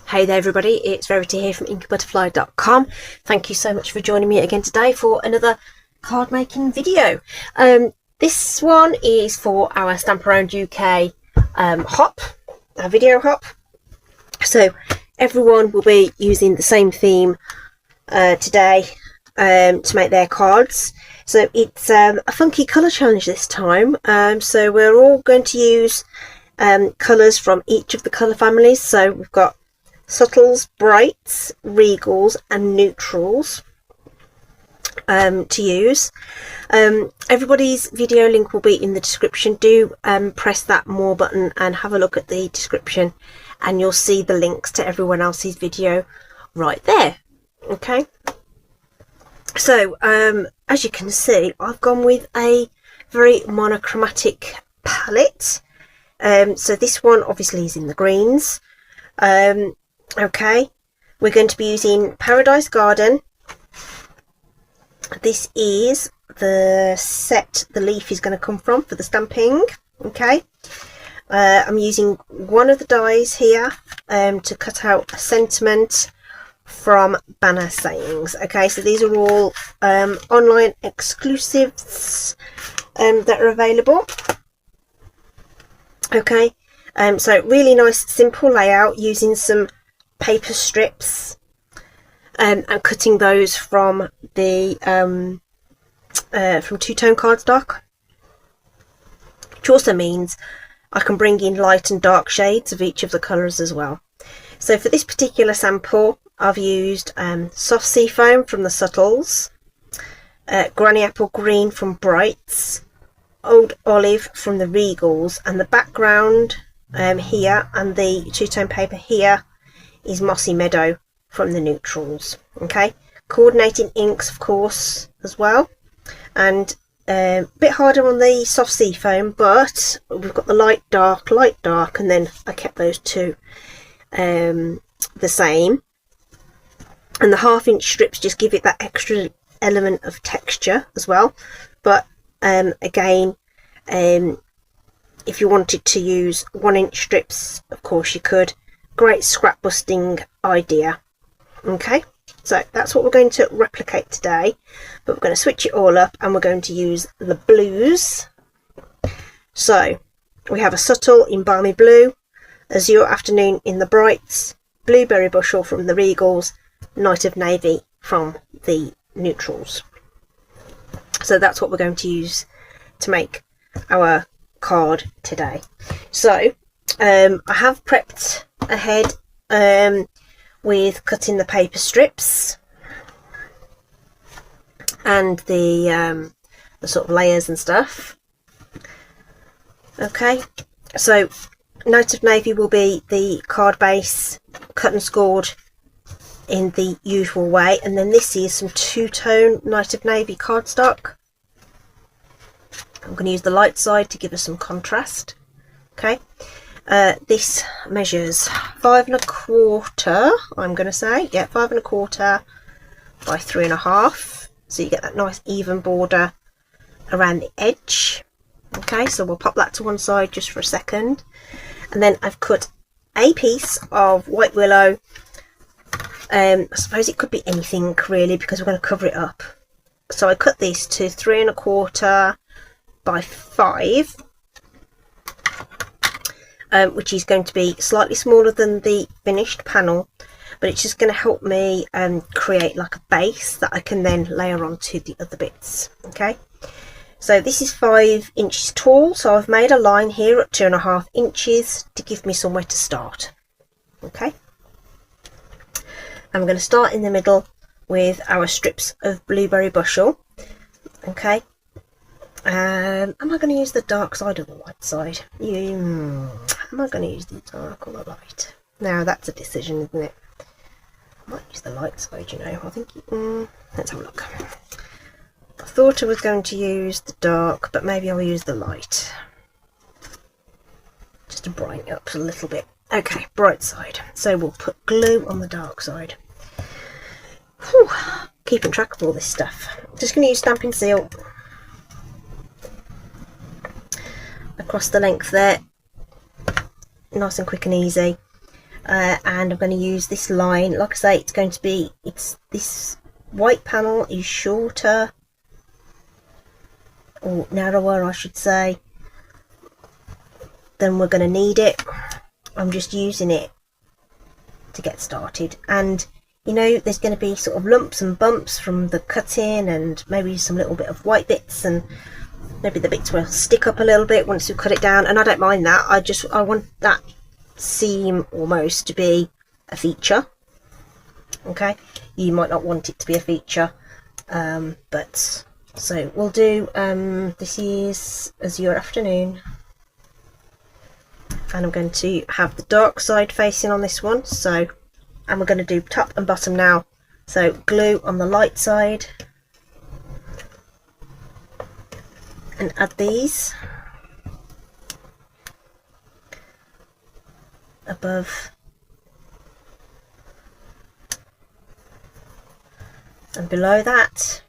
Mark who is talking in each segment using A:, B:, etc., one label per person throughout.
A: Hey there everybody, it's Verity here from inkybutterfly.com. Thank you so much for joining me again today for another card making video. This one is for our Stamp Around UK hop, our video hop. So everyone will be using the same theme today to make their cards. So it's a funky colour challenge this time. So we're all going to use colours from each of the colour families. So we've got subtles, brights, regals and neutrals to use. Everybody's video link will be in the description. Do press that more button and have a look at the description, and you'll see the links to everyone else's video right there. Okay, so as you can see, I've gone with a very monochromatic palette. So this one obviously is in the greens. Okay, we're going to be using Paradise Garden. This is the set the leaf is going to come from for the stamping. Okay, I'm using one of the dies here to cut out a sentiment from Banner Sayings. Okay, so these are all online exclusives that are available. Okay, so really nice simple layout using some paper strips and cutting those from the from two-tone cardstock, which also means I can bring in light and dark shades of each of the colours as well. So for this particular sample I've used soft sea foam from the subtles, granny apple green from brights, old olive from the regals, and the background here and the two-tone paper here is mossy meadow from the neutrals. Okay, coordinating inks of course as well, and a bit harder on the soft sea foam, but we've got the light dark, and then I kept those two the same, and the 1/2 inch strips just give it that extra element of texture as well. But again, if you wanted to use 1 inch strips, of course you could. Great scrap busting idea. Okay, so that's what we're going to replicate today, but we're going to switch it all up and we're going to use the blues. So we have a subtle in Balmy Blue, Azure Afternoon in the brights, Blueberry Bushel from the regals, Night of Navy from the neutrals. So that's what we're going to use to make our card today. So I have prepped ahead with cutting the paper strips and the sort of layers and stuff. Okay, so Night of Navy will be the card base, cut and scored in the usual way, and then this is some two-tone Night of Navy cardstock. I'm going to use the light side to give us some contrast. Okay, this measures 5 1/4, I'm going to say, yeah, 5 1/4 by 3 1/2, so you get that nice even border around the edge. Okay, so we'll pop that to one side just for a second, and then I've cut a piece of white willow. I suppose it could be anything really, because we're going to cover it up. So I cut this to 3 1/4 by 5, which is going to be slightly smaller than the finished panel, but it's just going to help me create like a base that I can then layer onto the other bits. Okay, so this is 5 inches tall, so I've made a line here at 2 1/2 inches to give me somewhere to start. Okay, I'm going to start in the middle with our strips of Blueberry Bushel. Okay, am I going to use the dark side or the light side? Am I going to use the dark or the light? Now that's a decision, isn't it? I might use the light side, you know. I think let's have a look. I thought I was going to use the dark, but maybe I'll use the light just to brighten it up a little bit. Okay, bright side. So we'll put glue on the dark side. Whew, keeping track of all this stuff. Just going to use Stampin' Seal across the length there, nice and quick and easy. and I'm going to use this line. Like I say, it's going to be, this white panel is shorter, or narrower I should say, than we're going to need it. I'm just using it to get started, and you know, there's going to be sort of lumps and bumps from the cutting, and maybe some little bit of white bits, and maybe the bits will stick up a little bit once we cut it down, and I don't mind that. I want that seam almost to be a feature. Okay, you might not want it to be a feature, but so we'll do this is Azure Afternoon, and I'm going to have the dark side facing on this one. So, and we're going to do top and bottom now. So glue on the light side and add these above and below that.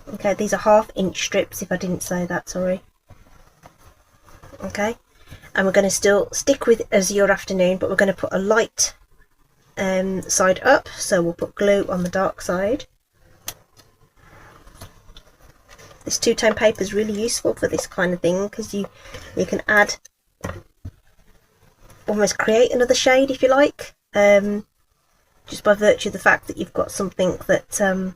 A: Okay, these are 1/2 inch strips, if I didn't say that, sorry. Okay, and we're going to still stick with Azure Afternoon, but we're going to put a light side up, so we'll put glue on the dark side. This two-tone paper is really useful for this kind of thing, because you can add, almost create another shade if you like, just by virtue of the fact that you've got something that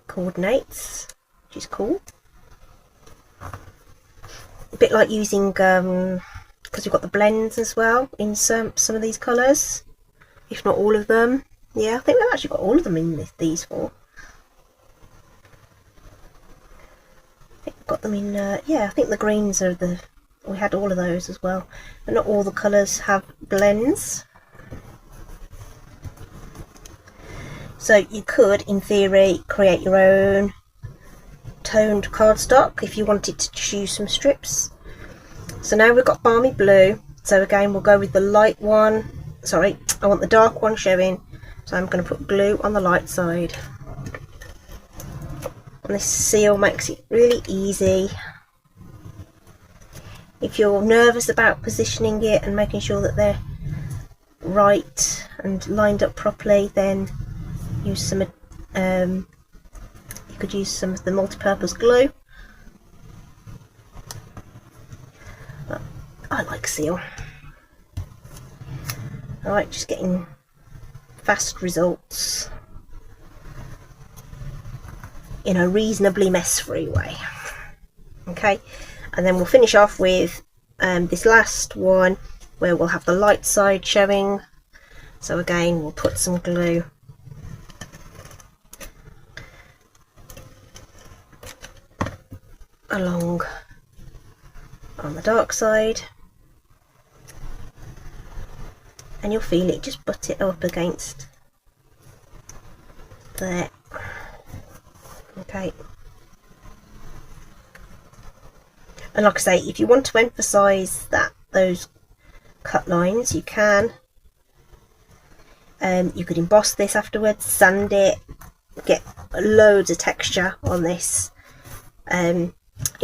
A: coordinates, which is cool. A bit like using, because we've got the blends as well in some of these colours, if not all of them. Yeah, I think we've actually got all of them in these four. I think we've got them in, yeah, I think the greens are we had all of those as well, but not all the colours have blends. So you could, in theory, create your own toned cardstock if you wanted to choose some strips. So now we've got Balmy Blue, so again we'll go with the light one. Sorry, I want the dark one showing, so I'm going to put glue on the light side, and this seal makes it really easy. If you're nervous about positioning it and making sure that they're right and lined up properly, then use some you could use some of the multi-purpose glue. But I like seal. I like just getting fast results in a reasonably mess-free way. Okay, and then we'll finish off with this last one where we'll have the light side showing. So again, we'll put some glue along on the dark side, and you'll feel it, just butt it up against there. Okay, and like I say, if you want to emphasize those cut lines, you can. You could emboss this afterwards, sand it, get loads of texture on this in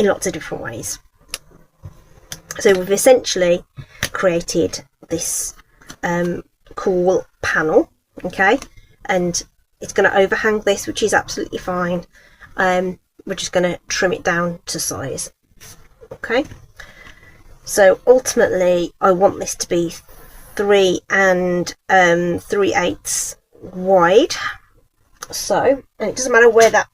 A: lots of different ways. So we've essentially created this cool panel, okay, and it's going to overhang this, which is absolutely fine. We're just going to trim it down to size. Okay, so ultimately I want this to be 3 3/8 wide. So, and it doesn't matter whether that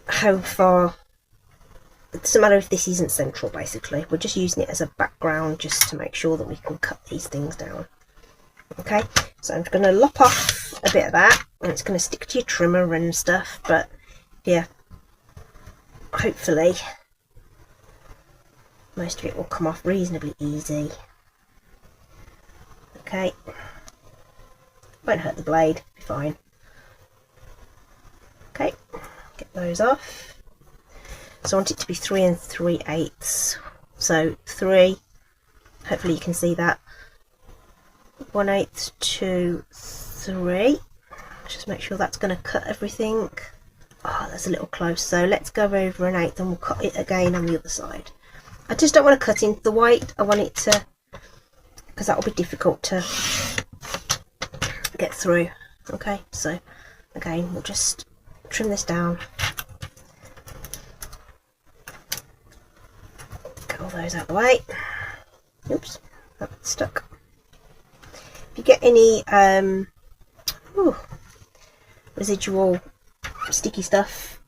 A: how far, it doesn't matter if this isn't central. Basically, we're just using it as a background just to make sure that we can cut these things down. Okay, so I'm going to lop off a bit of that, and it's going to stick to your trimmer and stuff, but yeah, hopefully most of it will come off reasonably easy. Okay, won't hurt the blade, be fine. Okay, get those off. So I want it to be 3 3/8. So 3, hopefully you can see that, 1/8 to 3. Just make sure that's going to cut everything. Oh, that's a little close, so let's go over an eighth and we'll cut it again on the other side. I just don't want to cut into the white. I want it to, because that will be difficult to get through. Okay, so again, we'll just trim this down. Get all those out of the way. Oops, that's stuck. If you get any residual sticky stuff,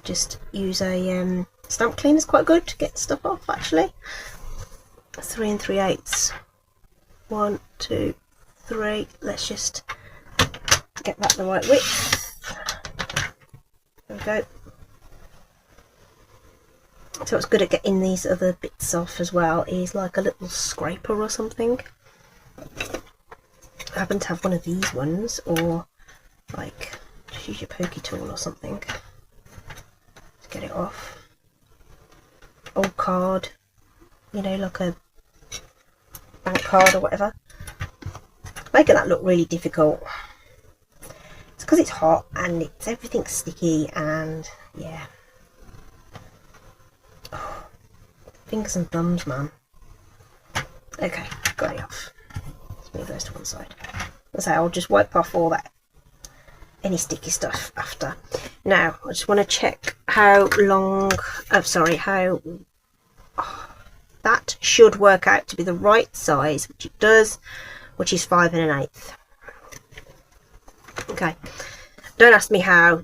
A: just use a stamp cleaner. Is quite good to get stuff off actually. 3 3/8. 1, 2, 3. Let's just get that the right width. There we go. So what's good at getting these other bits off as well is like a little scraper or something. I happen to have one of these ones, or like just use your pokey tool or something to get it off. Old card, you know, like a bank card or whatever. Making that look really difficult. It's because it's hot and it's everything's sticky, and yeah. Oh, fingers and thumbs, man. Okay, got it off. Let's move those to one side. As I say, I'll just wipe off all that, any sticky stuff after. Now, I just want to check how long, that should work out to be the right size, which it does, which is 5 1/8. Okay, don't ask me how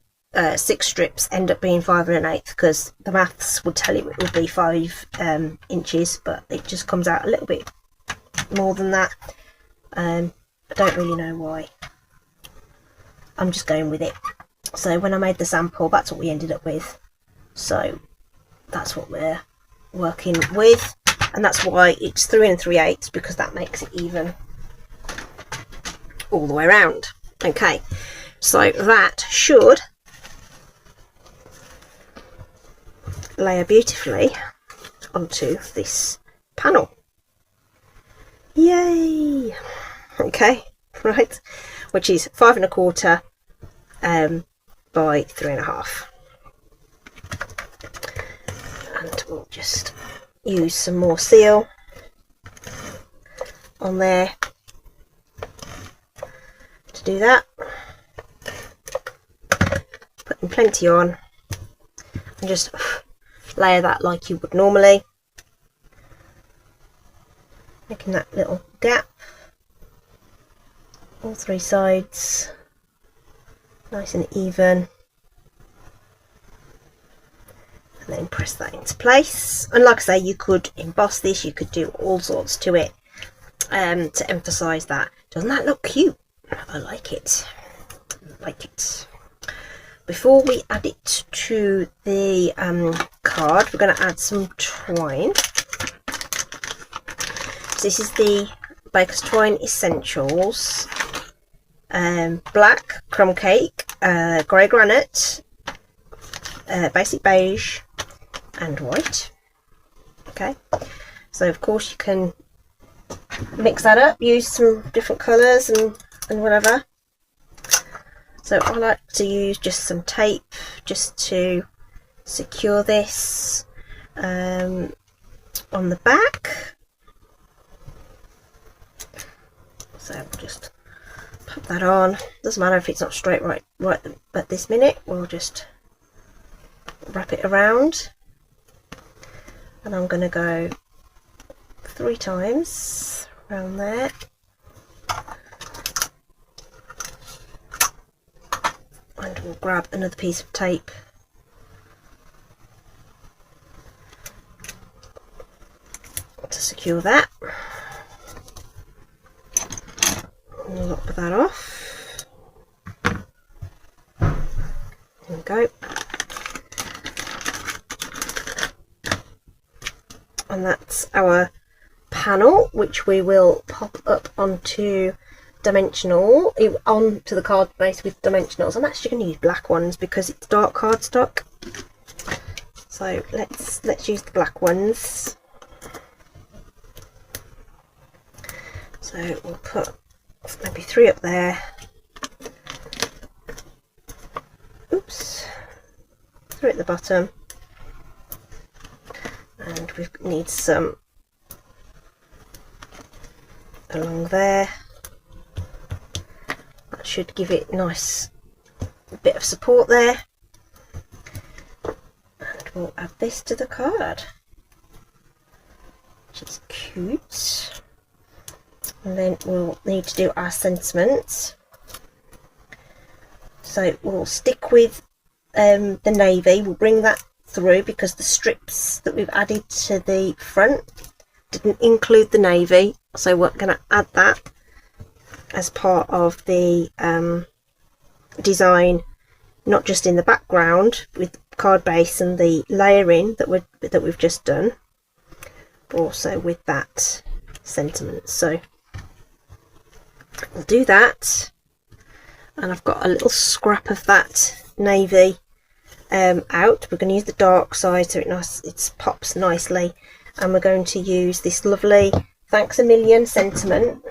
A: 6 strips end up being 5 1/8, because the maths would tell you it would be 5 inches, but it just comes out a little bit more than that. I don't really know why. I'm just going with it. So when I made the sample, that's what we ended up with. So that's what we're working with, and that's why it's 3 3/8, because that makes it even all the way around. Okay, so that should layer beautifully onto this panel. Yay! Okay, right, which is 5 1/4 by 3 1/2, and we'll just use some more seal on there to do that. Putting plenty on, and just layer that like you would normally, making that little gap, all 3 sides, nice and even, and then press that into place. And like I say, you could emboss this, you could do all sorts to it to emphasize that. Doesn't that look cute? I like it. I like it. Before we add it to the card, we're going to add some twine. So this is the Baker's Twine Essentials. Black crumb cake, grey granite, basic beige, and white. Okay, so of course you can mix that up, use some different colours and whatever. So I like to use just some tape just to secure this on the back. So we'll just pop that on. Doesn't matter if it's not straight right at this minute. We'll just wrap it around, and I'm going to go 3 times around there. And we'll grab another piece of tape to secure that. And lock that off. There we go. And that's our panel, which we will pop up onto dimensional, onto the card base with dimensionals. I'm actually going to use black ones because it's dark cardstock. So let's use the black ones. So we'll put maybe 3 up there. Oops, 3 at the bottom, and we need some along there. That should give it nice bit of support there. And we'll add this to the card, which is cute. And then we'll need to do our sentiments. So we'll stick with the navy. We'll bring that through because the strips that we've added to the front didn't include the navy, so we're going to add that as part of the design, not just in the background with card base and the layering that we've just done, but also with that sentiment. So we'll do that, and I've got a little scrap of that navy out. We're going to use the dark side so it pops nicely, and we're going to use this lovely Thanks a Million sentiment,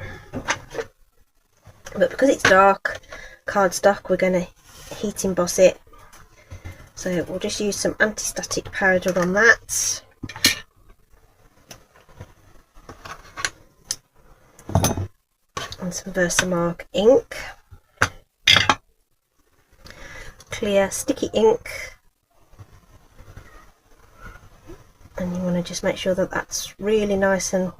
A: but because it's dark cardstock we're going to heat emboss it, so we'll just use some anti-static powder on that. And some Versamark ink, clear sticky ink, and you want to just make sure that that's really nice and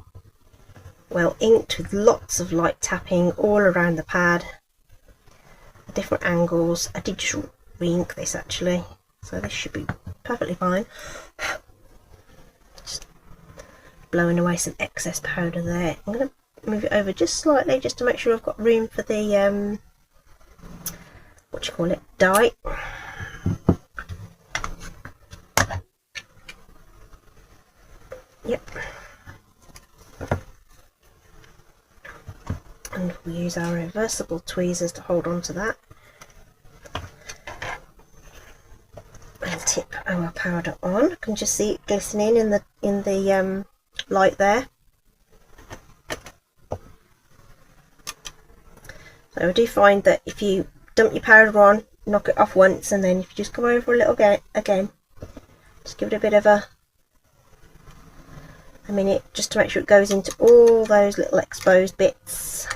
A: well inked, with lots of light tapping all around the pad at different angles. I did just re-ink this actually, so this should be perfectly fine. Just blowing away some excess powder there. I'm going to move it over just slightly just to make sure I've got room for the what you call it, dye. Yep. And we'll use our reversible tweezers to hold on to that and tip our powder on. I can just see it glistening in the light there. So I do find that if you dump your powder on, knock it off once, and then if you just go over a little again, just give it a bit of a minute just to make sure it goes into all those little exposed bits.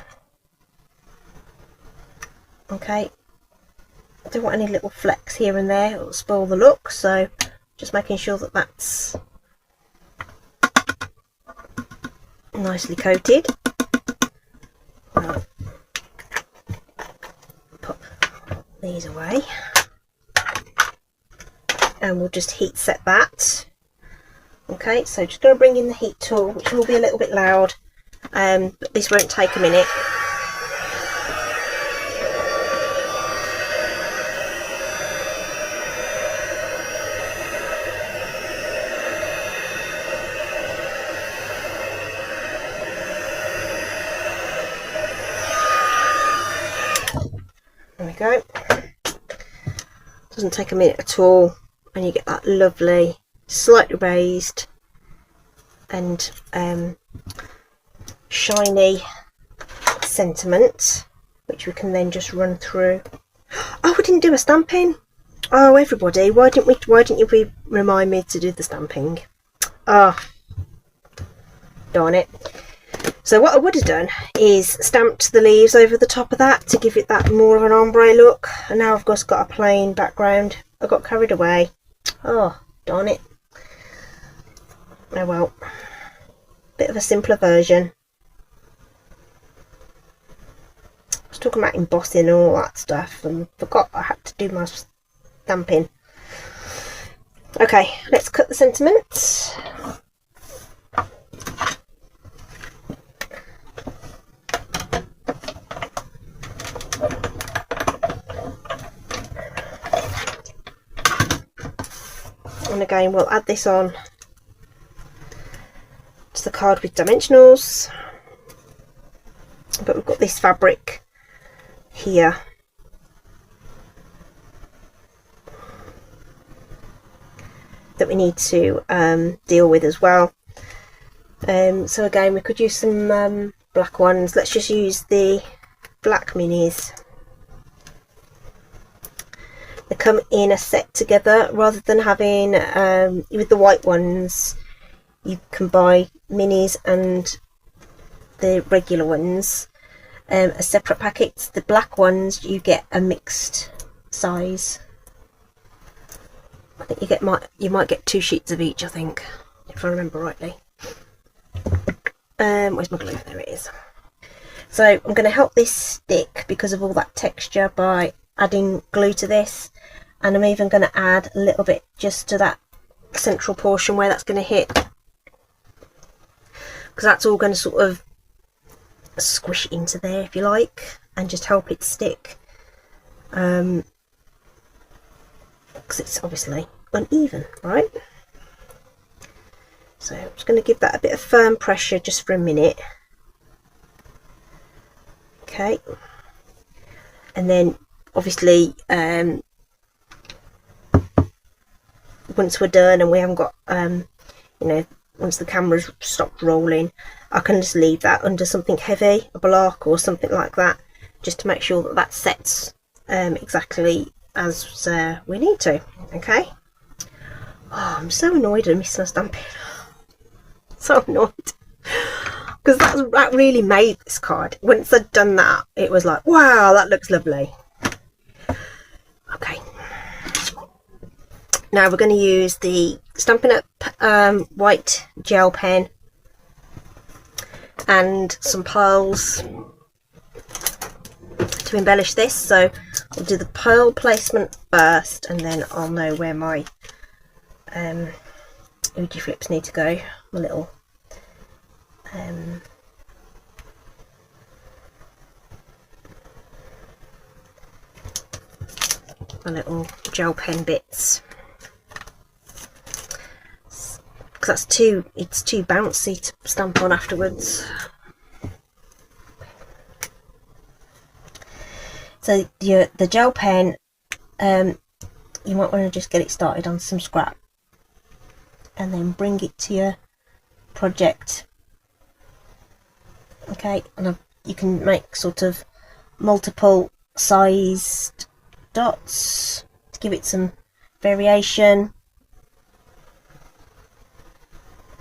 A: Okay, I don't want any little flecks here and there, it'll spoil the look, so just making sure that that's nicely coated. I'll put these away and we'll just heat set that. Okay, so just going to bring in the heat tool, which will be a little bit loud, but this won't take a minute. There we go. Doesn't take a minute at all, and you get that lovely slightly raised and shiny sentiment, which we can then just run through. Oh, we didn't do a stamping. Oh, everybody, why didn't you remind me to do the stamping? Oh, darn it. So what I would have done is stamped the leaves over the top of that to give it that more of an ombre look, and now I've just got a plain background. I got carried away. Oh, darn it. Oh well, bit of a simpler version. I was talking about embossing and all that stuff and forgot I had to do my stamping. Okay, let's cut the sentiment. And again, we'll add this on to the card with dimensionals, but we've got this fabric here that we need to deal with as well. So again, we could use some black ones. Let's just use the black minis. They come in a set together rather than having with the white ones you can buy minis and the regular ones as separate packets. The black ones you get a mixed size. I think you might get 2 sheets of each, I think, if I remember rightly. Where's my glue? There it is. So I'm going to help this stick because of all that texture by adding glue to this, and I'm even going to add a little bit just to that central portion where that's going to hit, because that's all going to sort of squish into there, if you like, and just help it stick, because it's obviously uneven, right? So I'm just going to give that a bit of firm pressure just for a minute. Okay, and then obviously once we're done and we haven't got you know, once the camera's stopped rolling, I can just leave that under something heavy, a block or something like that, just to make sure that that sets exactly as we need to. Okay. Oh, I'm so annoyed I missed my stamping. So annoyed, because that really made this card. Once I'd done that, it was like, wow, that looks lovely. Okay, now we're going to use the Stampin' Up white gel pen and some pearls to embellish this. So I'll do the pearl placement first, and then I'll know where my Oogie flips need to go. My little gel pen bits, because it's too bouncy to stamp on afterwards. So the gel pen, you might want to just get it started on some scrap and then bring it to your project. Okay, and you can make sort of multiple sized dots to give it some variation,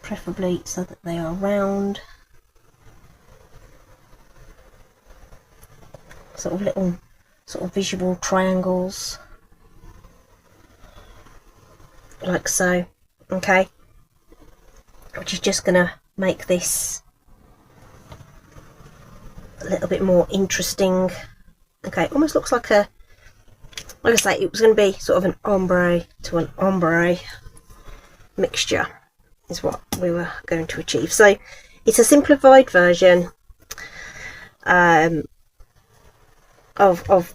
A: preferably so that they are round, sort of little visual triangles like so. Okay, which is just gonna make this a little bit more interesting. Okay, almost looks like a, like I say, it was going to be sort of an ombre to an ombre mixture is what we were going to achieve. So it's a simplified version of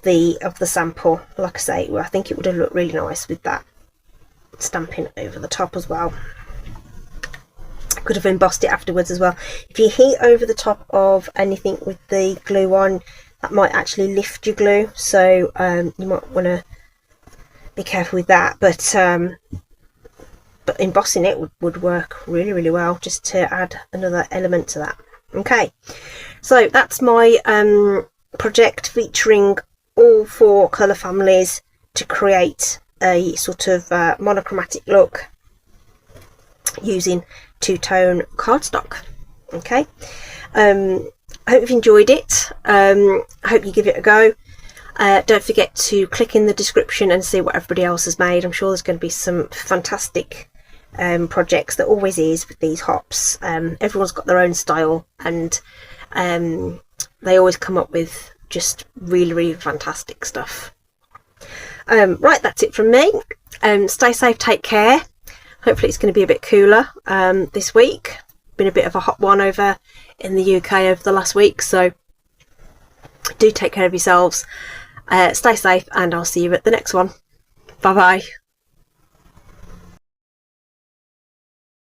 A: the sample. Like I say, I think it would have looked really nice with that stamping over the top as well. Could have embossed it afterwards as well. If you heat over the top of anything with the glue on, that might actually lift your glue, so you might want to be careful with that, but embossing it would work really well, just to add another element to that. Okay, so that's my project featuring all 4 colour families to create a sort of monochromatic look using two-tone cardstock. Okay, I hope you've enjoyed it. I hope you give it a go. Don't forget to click in the description and see what everybody else has made. I'm sure there's going to be some fantastic projects. There always is with these hops. Everyone's got their own style, and they always come up with just really fantastic stuff. Right, that's it from me. Stay safe, take care. Hopefully it's going to be a bit cooler this week. Been a bit of a hot one over in the UK over the last week, so do take care of yourselves. Stay safe, and I'll see you at the next one. Bye bye.